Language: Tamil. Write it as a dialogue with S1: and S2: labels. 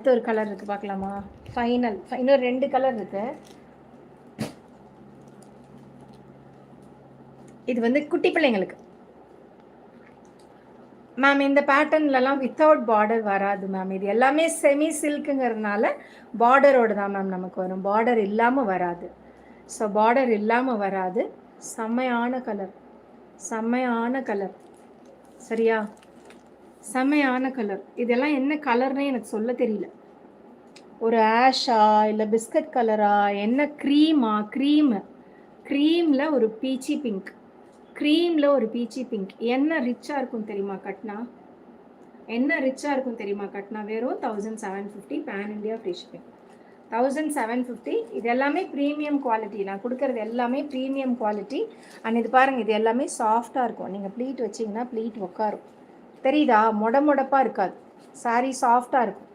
S1: அடுத்த ஒரு கலர் இருக்குது பார்க்கலாமா? ஃபைனல் இன்னும் 2 கலர் இருக்குது. இது வந்து குட்டி பிள்ளைங்களுக்கு மேம். இந்த பேட்டர்ன்லலாம் வித்தவுட் பார்டர் வராது மேம். இது எல்லாமே செமி சில்க்குங்கிறதுனால பார்டரோடு தான் மேம் நமக்கு வரும். பார்டர் இல்லாமல் வராது. ஸோ பார்டர் இல்லாமல் வராது. செம்மையான கலர், செம்மையான கலர். சரியா? செம்மையான கலர். இதெல்லாம் என்ன கலர்னே எனக்கு சொல்ல தெரியல. ஒரு ஆஷா இல்லை பிஸ்கட் கலரா, என்ன க்ரீமா? க்ரீமில் ஒரு பீச்சி பிங்க், க்ரீமில் ஒரு பீச்சி பிங்க். என்ன ரிச்சாக இருக்கும் தெரியுமா கட்டினா? என்ன ரிச்சாக இருக்கும் தெரியுமா கட்டினா? வெறும் 1750 பேன் இண்டியா ஃப்ரீ ஷிப்பிங். 1750. இது எல்லாமே ப்ரீமியம் குவாலிட்டி. நான் கொடுக்குறது எல்லாமே ப்ரீமியம் குவாலிட்டி. அண்ட் இது பாருங்கள், இது எல்லாமே சாஃப்டாக இருக்கும். நீங்கள் ப்ளீட் வச்சிங்கன்னா ப்ளீட் உட்காரும். தெரியுதா? மொடப்பாக இருக்காது. சாரீ சாஃப்டாக இருக்கும்.